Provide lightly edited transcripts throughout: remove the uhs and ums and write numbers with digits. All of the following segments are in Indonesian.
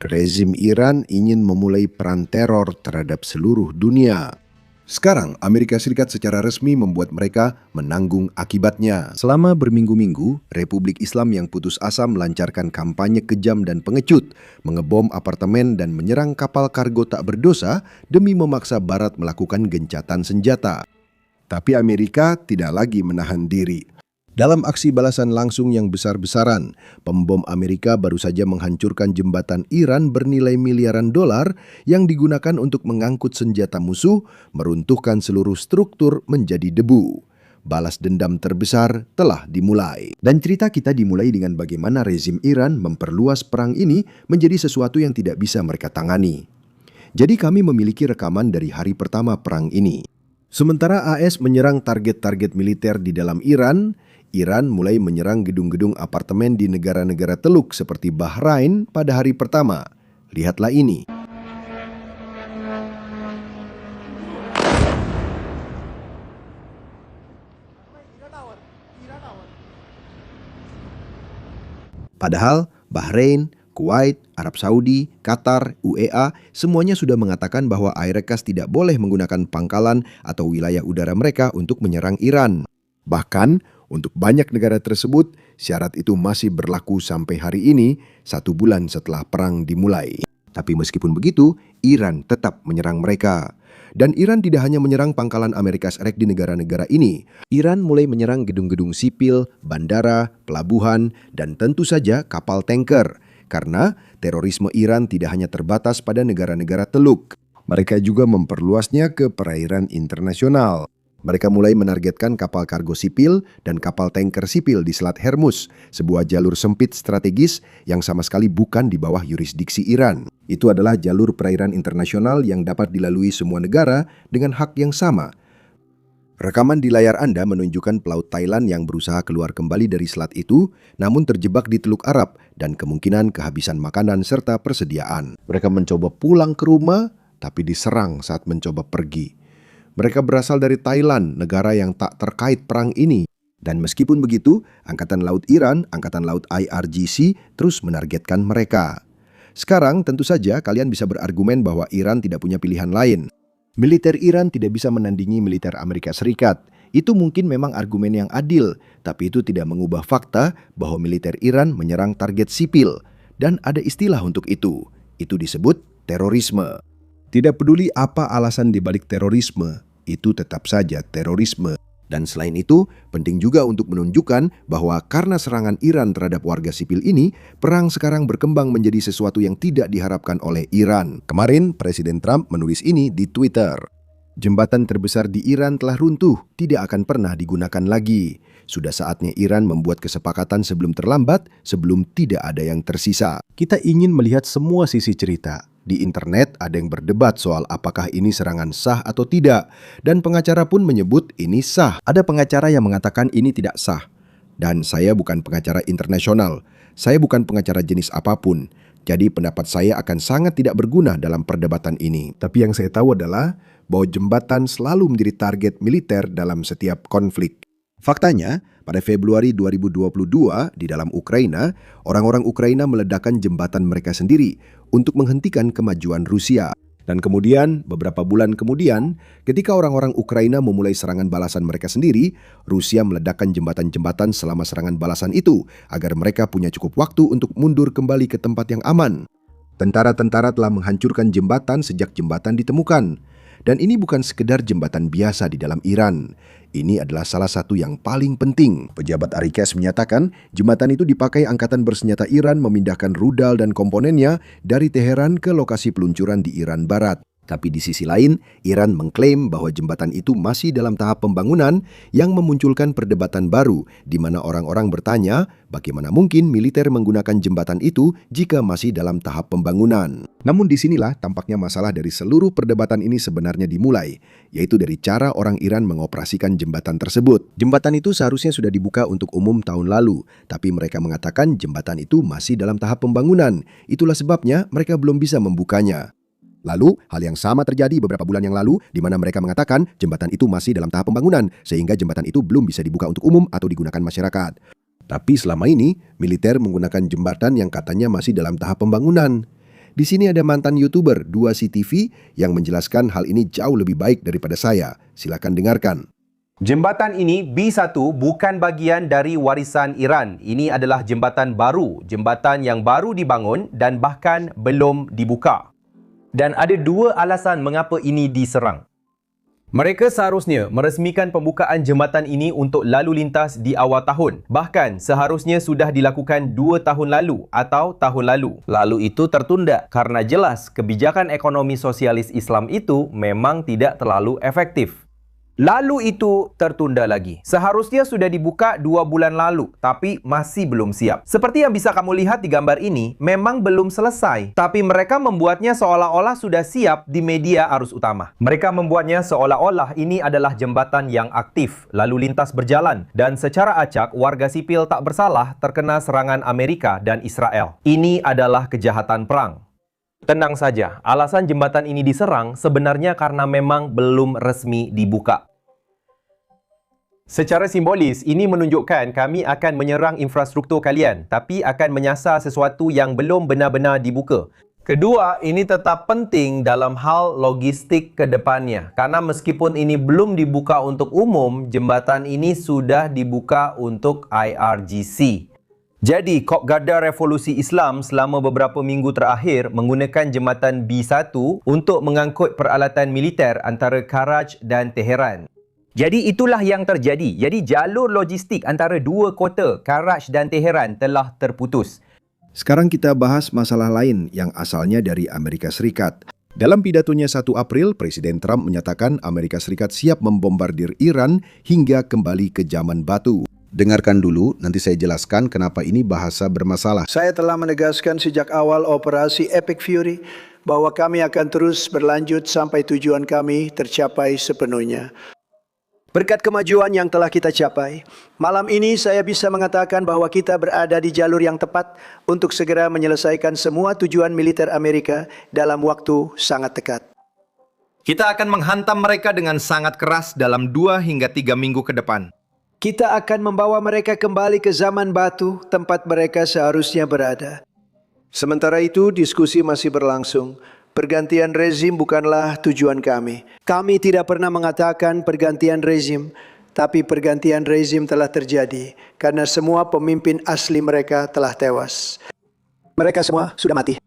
Rezim Iran ingin memulai perang teror terhadap seluruh dunia. Sekarang, Amerika Serikat secara resmi membuat mereka menanggung akibatnya. Selama berminggu-minggu, Republik Islam yang putus asa melancarkan kampanye kejam dan pengecut, mengebom apartemen dan menyerang kapal kargo tak berdosa demi memaksa Barat melakukan gencatan senjata. Tapi Amerika tidak lagi menahan diri. Dalam aksi balasan langsung yang besar-besaran, pembom Amerika baru saja menghancurkan jembatan Iran bernilai miliaran dolar yang digunakan untuk mengangkut senjata musuh, meruntuhkan seluruh struktur menjadi debu. Balas dendam terbesar telah dimulai. Dan cerita kita dimulai dengan bagaimana rezim Iran memperluas perang ini menjadi sesuatu yang tidak bisa mereka tangani. Jadi kami memiliki rekaman dari hari pertama perang ini. Sementara AS menyerang target-target militer di dalam Iran mulai menyerang gedung-gedung apartemen di negara-negara Teluk seperti Bahrain pada hari pertama. Lihatlah ini. Padahal Bahrain, Kuwait, Arab Saudi, Qatar, UEA, semuanya sudah mengatakan bahwa Airekas tidak boleh menggunakan pangkalan atau wilayah udara mereka untuk menyerang Iran. Bahkan, untuk banyak negara tersebut, syarat itu masih berlaku sampai hari ini, 1 bulan setelah perang dimulai. Tapi meskipun begitu, Iran tetap menyerang mereka. Dan Iran tidak hanya menyerang pangkalan Amerika Serikat di negara-negara ini. Iran mulai menyerang gedung-gedung sipil, bandara, pelabuhan, dan tentu saja kapal tanker. Karena terorisme Iran tidak hanya terbatas pada negara-negara Teluk. Mereka juga memperluasnya ke perairan internasional. Mereka mulai menargetkan kapal kargo sipil dan kapal tanker sipil di Selat Hormuz, sebuah jalur sempit strategis yang sama sekali bukan di bawah yurisdiksi Iran. Itu adalah jalur perairan internasional yang dapat dilalui semua negara dengan hak yang sama. Rekaman di layar Anda menunjukkan pelaut Thailand yang berusaha keluar kembali dari selat itu, namun terjebak di Teluk Arab dan kemungkinan kehabisan makanan serta persediaan. Mereka mencoba pulang ke rumah, tapi diserang saat mencoba pergi. Mereka berasal dari Thailand, negara yang tak terkait perang ini. Dan meskipun begitu, Angkatan Laut Iran, Angkatan Laut IRGC, terus menargetkan mereka. Sekarang tentu saja kalian bisa berargumen bahwa Iran tidak punya pilihan lain. Militer Iran tidak bisa menandingi militer Amerika Serikat. Itu mungkin memang argumen yang adil, tapi itu tidak mengubah fakta bahwa militer Iran menyerang target sipil. Dan ada istilah untuk itu. Itu disebut terorisme. Tidak peduli apa alasan dibalik terorisme, itu tetap saja terorisme. Dan selain itu, penting juga untuk menunjukkan bahwa karena serangan Iran terhadap warga sipil ini, perang sekarang berkembang menjadi sesuatu yang tidak diharapkan oleh Iran. Kemarin, Presiden Trump menulis ini di Twitter. Jembatan terbesar di Iran telah runtuh, tidak akan pernah digunakan lagi. Sudah saatnya Iran membuat kesepakatan sebelum terlambat, sebelum tidak ada yang tersisa. Kita ingin melihat semua sisi cerita. Di internet ada yang berdebat soal apakah ini serangan sah atau tidak. Dan pengacara pun menyebut ini sah. Ada pengacara yang mengatakan ini tidak sah. Dan saya bukan pengacara internasional. Saya bukan pengacara jenis apapun. Jadi pendapat saya akan sangat tidak berguna dalam perdebatan ini. Tapi yang saya tahu adalah bahwa jembatan selalu menjadi target militer dalam setiap konflik. Faktanya, pada Februari 2022 di dalam Ukraina, orang-orang Ukraina meledakkan jembatan mereka sendiri untuk menghentikan kemajuan Rusia. Dan kemudian, beberapa bulan kemudian, ketika orang-orang Ukraina memulai serangan balasan mereka sendiri, Rusia meledakkan jembatan-jembatan selama serangan balasan itu agar mereka punya cukup waktu untuk mundur kembali ke tempat yang aman. Tentara-tentara telah menghancurkan jembatan sejak jembatan ditemukan. Dan ini bukan sekedar jembatan biasa di dalam Iran. Ini adalah salah satu yang paling penting. Pejabat Arikes menyatakan jembatan itu dipakai angkatan bersenjata Iran memindahkan rudal dan komponennya dari Teheran ke lokasi peluncuran di Iran Barat. Tapi di sisi lain, Iran mengklaim bahwa jembatan itu masih dalam tahap pembangunan yang memunculkan perdebatan baru di mana orang-orang bertanya bagaimana mungkin militer menggunakan jembatan itu jika masih dalam tahap pembangunan. Namun disinilah tampaknya masalah dari seluruh perdebatan ini sebenarnya dimulai, yaitu dari cara orang Iran mengoperasikan jembatan tersebut. Jembatan itu seharusnya sudah dibuka untuk umum tahun lalu, tapi mereka mengatakan jembatan itu masih dalam tahap pembangunan. Itulah sebabnya mereka belum bisa membukanya. Lalu, hal yang sama terjadi beberapa bulan yang lalu di mana mereka mengatakan jembatan itu masih dalam tahap pembangunan sehingga jembatan itu belum bisa dibuka untuk umum atau digunakan masyarakat. Tapi selama ini, militer menggunakan jembatan yang katanya masih dalam tahap pembangunan. Di sini ada mantan YouTuber 2CTV yang menjelaskan hal ini jauh lebih baik daripada saya. Silakan dengarkan. Jembatan ini B1 bukan bagian dari warisan Iran. Ini adalah jembatan baru, jembatan yang baru dibangun dan bahkan belum dibuka. Dan ada dua alasan mengapa ini diserang. Mereka seharusnya meresmikan pembukaan jembatan ini untuk lalu lintas di awal tahun. Bahkan seharusnya sudah dilakukan 2 tahun lalu atau tahun lalu. Lalu itu tertunda karena jelas kebijakan ekonomi sosialis Islam itu memang tidak terlalu efektif. Lalu itu tertunda lagi. Seharusnya sudah dibuka 2 bulan lalu, tapi masih belum siap. Seperti yang bisa kamu lihat di gambar ini, memang belum selesai. Tapi mereka membuatnya seolah-olah sudah siap di media arus utama. Mereka membuatnya seolah-olah ini adalah jembatan yang aktif, lalu lintas berjalan. Dan secara acak, warga sipil tak bersalah terkena serangan Amerika dan Israel. Ini adalah kejahatan perang. Tenang saja, alasan jembatan ini diserang sebenarnya karena memang belum resmi dibuka. Secara simbolis, ini menunjukkan kami akan menyerang infrastruktur kalian, tapi akan menyasar sesuatu yang belum benar-benar dibuka. Kedua, ini tetap penting dalam hal logistik ke depannya. Karena meskipun ini belum dibuka untuk umum, jembatan ini sudah dibuka untuk IRGC. Jadi, Kop Garda Revolusi Islam selama beberapa minggu terakhir menggunakan jembatan B1 untuk mengangkut peralatan militer antara Karaj dan Teheran. Jadi itulah yang terjadi. Jadi jalur logistik antara dua kota, Karaj dan Teheran, telah terputus. Sekarang kita bahas masalah lain yang asalnya dari Amerika Serikat. Dalam pidatonya 1 April, Presiden Trump menyatakan Amerika Serikat siap membombardir Iran hingga kembali ke zaman batu. Dengarkan dulu, nanti saya jelaskan kenapa ini bahasa bermasalah. Saya telah menegaskan sejak awal operasi Epic Fury bahwa kami akan terus berlanjut sampai tujuan kami tercapai sepenuhnya. Berkat kemajuan yang telah kita capai, malam ini saya bisa mengatakan bahwa kita berada di jalur yang tepat untuk segera menyelesaikan semua tujuan militer Amerika dalam waktu sangat dekat. Kita akan menghantam mereka dengan sangat keras dalam 2 hingga 3 minggu ke depan. Kita akan membawa mereka kembali ke zaman batu, tempat mereka seharusnya berada. Sementara itu, diskusi masih berlangsung. Pergantian rezim bukanlah tujuan kami. Kami tidak pernah mengatakan pergantian rezim, tapi pergantian rezim telah terjadi karena semua pemimpin asli mereka telah tewas. Mereka semua sudah mati.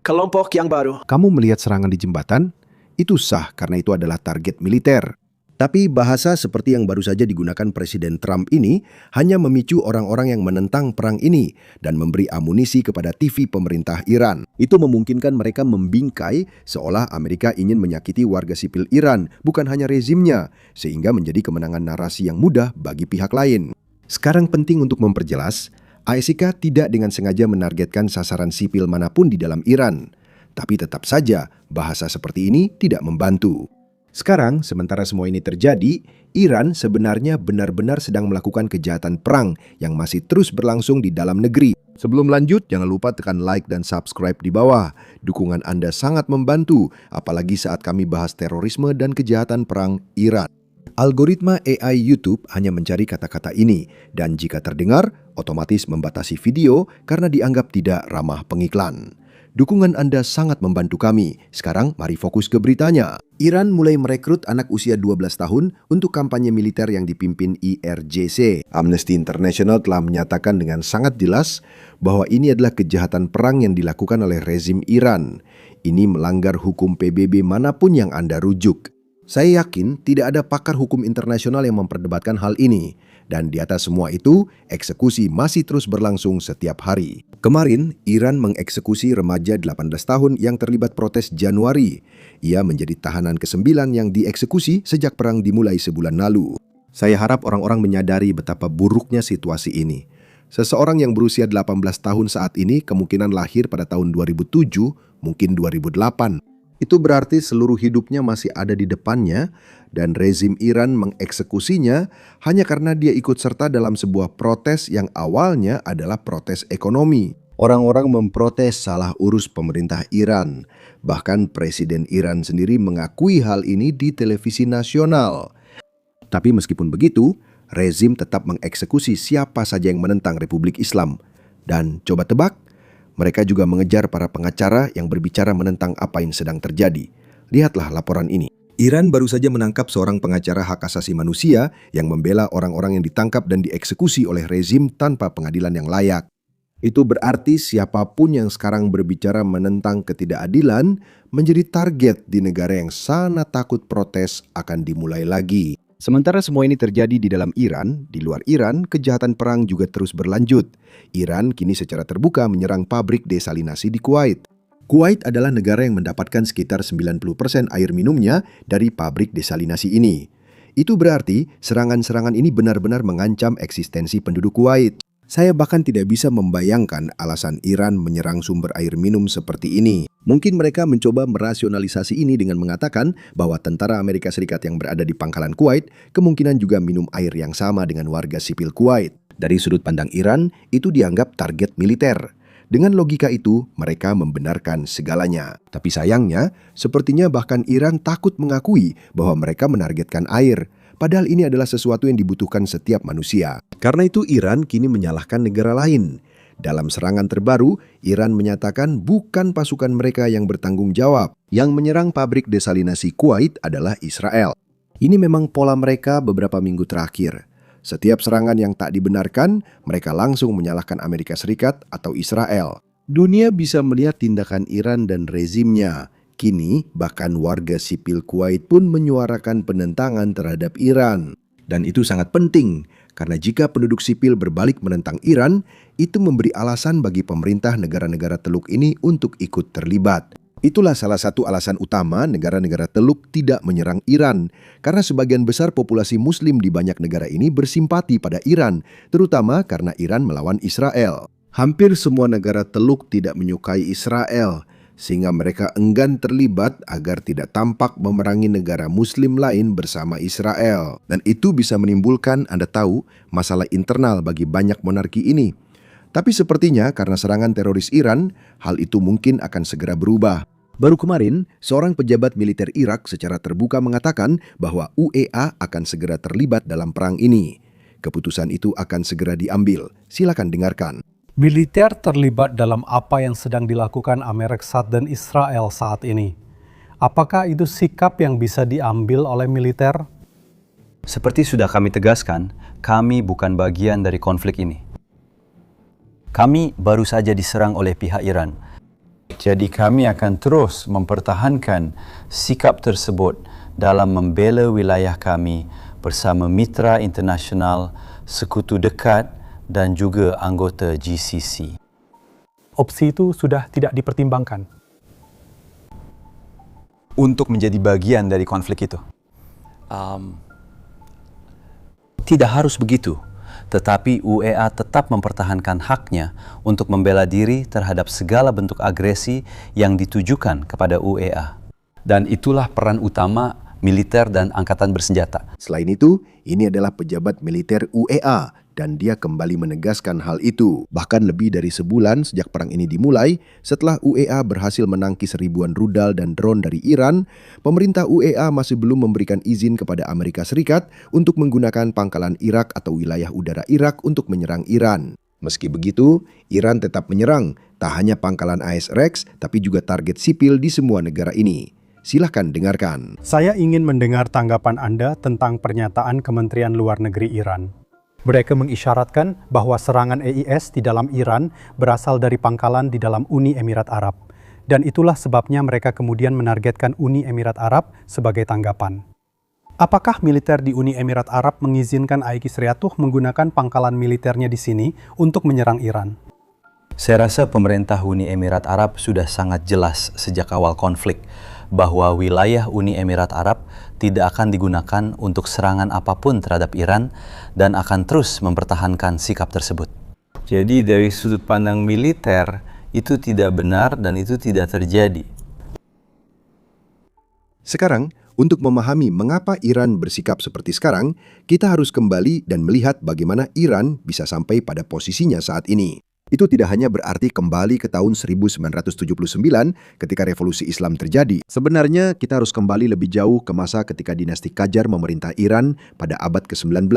Kelompok yang baru. Kamu melihat serangan di jembatan? Itu sah karena itu adalah target militer. Tapi bahasa seperti yang baru saja digunakan Presiden Trump ini hanya memicu orang-orang yang menentang perang ini dan memberi amunisi kepada TV pemerintah Iran. Itu memungkinkan mereka membingkai seolah Amerika ingin menyakiti warga sipil Iran, bukan hanya rezimnya, sehingga menjadi kemenangan narasi yang mudah bagi pihak lain. Sekarang penting untuk memperjelas, ASIK tidak dengan sengaja menargetkan sasaran sipil manapun di dalam Iran. Tapi tetap saja bahasa seperti ini tidak membantu. Sekarang, sementara semua ini terjadi, Iran sebenarnya benar-benar sedang melakukan kejahatan perang yang masih terus berlangsung di dalam negeri. Sebelum lanjut, jangan lupa tekan like dan subscribe di bawah. Dukungan Anda sangat membantu, apalagi saat kami bahas terorisme dan kejahatan perang Iran. Algoritma AI YouTube hanya mencari kata-kata ini, dan jika terdengar, otomatis membatasi video karena dianggap tidak ramah pengiklan. Dukungan Anda sangat membantu kami. Sekarang mari fokus ke beritanya. Iran mulai merekrut anak usia 12 tahun untuk kampanye militer yang dipimpin IRGC. Amnesty International telah menyatakan dengan sangat jelas bahwa ini adalah kejahatan perang yang dilakukan oleh rezim Iran. Ini melanggar hukum PBB manapun yang Anda rujuk. Saya yakin tidak ada pakar hukum internasional yang memperdebatkan hal ini. Dan di atas semua itu, eksekusi masih terus berlangsung setiap hari. Kemarin, Iran mengeksekusi remaja 18 tahun yang terlibat protes Januari. Ia menjadi tahanan ke-9 yang dieksekusi sejak perang dimulai sebulan lalu. Saya harap orang-orang menyadari betapa buruknya situasi ini. Seseorang yang berusia 18 tahun saat ini kemungkinan lahir pada tahun 2007, mungkin 2008. Itu berarti seluruh hidupnya masih ada di depannya dan rezim Iran mengeksekusinya hanya karena dia ikut serta dalam sebuah protes yang awalnya adalah protes ekonomi. Orang-orang memprotes salah urus pemerintah Iran. Bahkan Presiden Iran sendiri mengakui hal ini di televisi nasional. Tapi meskipun begitu, rezim tetap mengeksekusi siapa saja yang menentang Republik Islam. Dan coba tebak, Mereka juga mengejar para pengacara yang berbicara menentang apa yang sedang terjadi. Lihatlah laporan ini. Iran baru saja menangkap seorang pengacara hak asasi manusia yang membela orang-orang yang ditangkap dan dieksekusi oleh rezim tanpa pengadilan yang layak. Itu berarti siapapun yang sekarang berbicara menentang ketidakadilan menjadi target di negara yang sangat takut protes akan dimulai lagi. Sementara semua ini terjadi di dalam Iran, di luar Iran, kejahatan perang juga terus berlanjut. Iran kini secara terbuka menyerang pabrik desalinasi di Kuwait. Kuwait adalah negara yang mendapatkan sekitar 90% air minumnya dari pabrik desalinasi ini. Itu berarti serangan-serangan ini benar-benar mengancam eksistensi penduduk Kuwait. Saya bahkan tidak bisa membayangkan alasan Iran menyerang sumber air minum seperti ini. Mungkin mereka mencoba merasionalisasi ini dengan mengatakan bahwa tentara Amerika Serikat yang berada di pangkalan Kuwait kemungkinan juga minum air yang sama dengan warga sipil Kuwait. Dari sudut pandang Iran, itu dianggap target militer. Dengan logika itu, mereka membenarkan segalanya. Tapi sayangnya, sepertinya bahkan Iran takut mengakui bahwa mereka menargetkan air. Padahal ini adalah sesuatu yang dibutuhkan setiap manusia. Karena itu Iran kini menyalahkan negara lain. Dalam serangan terbaru, Iran menyatakan bukan pasukan mereka yang bertanggung jawab. Yang menyerang pabrik desalinasi Kuwait adalah Israel. Ini memang pola mereka beberapa minggu terakhir. Setiap serangan yang tak dibenarkan, mereka langsung menyalahkan Amerika Serikat atau Israel. Dunia bisa melihat tindakan Iran dan rezimnya. Kini, bahkan warga sipil Kuwait pun menyuarakan penentangan terhadap Iran. Dan itu sangat penting, karena jika penduduk sipil berbalik menentang Iran, itu memberi alasan bagi pemerintah negara-negara Teluk ini untuk ikut terlibat. Itulah salah satu alasan utama negara-negara Teluk tidak menyerang Iran, karena sebagian besar populasi Muslim di banyak negara ini bersimpati pada Iran, terutama karena Iran melawan Israel. Hampir semua negara Teluk tidak menyukai Israel, sehingga mereka enggan terlibat agar tidak tampak memerangi negara Muslim lain bersama Israel. Dan itu bisa menimbulkan, Anda tahu, masalah internal bagi banyak monarki ini. Tapi sepertinya karena serangan teroris Iran, hal itu mungkin akan segera berubah. Baru kemarin, seorang pejabat militer Irak secara terbuka mengatakan bahwa UEA akan segera terlibat dalam perang ini. Keputusan itu akan segera diambil. Silakan dengarkan. Militer terlibat dalam apa yang sedang dilakukan Amerika Serikat dan Israel saat ini. Apakah itu sikap yang bisa diambil oleh militer? Seperti sudah kami tegaskan, kami bukan bagian dari konflik ini. Kami baru saja diserang oleh pihak Iran. Jadi kami akan terus mempertahankan sikap tersebut dalam membela wilayah kami bersama mitra internasional, sekutu dekat dan juga anggota GCC. Opsi itu sudah tidak dipertimbangkan. Untuk menjadi bagian dari konflik itu? Tidak harus begitu. Tetapi UEA tetap mempertahankan haknya untuk membela diri terhadap segala bentuk agresi yang ditujukan kepada UEA. Dan itulah peran utama militer dan angkatan bersenjata. Selain itu, ini adalah pejabat militer UEA dan dia kembali menegaskan hal itu. Bahkan lebih dari sebulan sejak perang ini dimulai, setelah UEA berhasil menangkis ribuan rudal dan drone dari Iran, pemerintah UEA masih belum memberikan izin kepada Amerika Serikat untuk menggunakan pangkalan Irak atau wilayah udara Irak untuk menyerang Iran. Meski begitu, Iran tetap menyerang, tak hanya pangkalan AS-REX, tapi juga target sipil di semua negara ini. Silahkan dengarkan. Saya ingin mendengar tanggapan Anda tentang pernyataan Kementerian Luar Negeri Iran. Mereka mengisyaratkan bahwa serangan IS di dalam Iran berasal dari pangkalan di dalam Uni Emirat Arab. Dan itulah sebabnya mereka kemudian menargetkan Uni Emirat Arab sebagai tanggapan. Apakah militer di Uni Emirat Arab mengizinkan Aiki Sriatuh menggunakan pangkalan militernya di sini untuk menyerang Iran? Saya rasa pemerintah Uni Emirat Arab sudah sangat jelas sejak awal konflik bahwa wilayah Uni Emirat Arab tidak akan digunakan untuk serangan apapun terhadap Iran dan akan terus mempertahankan sikap tersebut. Jadi dari sudut pandang militer itu tidak benar dan itu tidak terjadi. Sekarang, untuk memahami mengapa Iran bersikap seperti sekarang, kita harus kembali dan melihat bagaimana Iran bisa sampai pada posisinya saat ini. Itu tidak hanya berarti kembali ke tahun 1979 ketika revolusi Islam terjadi. Sebenarnya kita harus kembali lebih jauh ke masa ketika dinasti Qajar memerintah Iran pada abad ke-19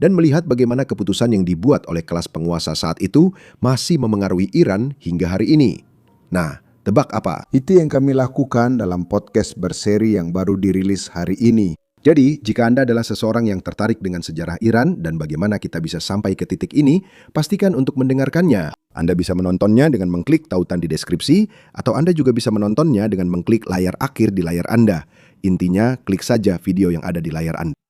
dan melihat bagaimana keputusan yang dibuat oleh kelas penguasa saat itu masih memengaruhi Iran hingga hari ini. Nah, tebak apa? Itu yang kami lakukan dalam podcast berseri yang baru dirilis hari ini. Jadi, jika Anda adalah seseorang yang tertarik dengan sejarah Iran dan bagaimana kita bisa sampai ke titik ini, pastikan untuk mendengarkannya. Anda bisa menontonnya dengan mengklik tautan di deskripsi, atau Anda juga bisa menontonnya dengan mengklik layar akhir di layar Anda. Intinya, klik saja video yang ada di layar Anda.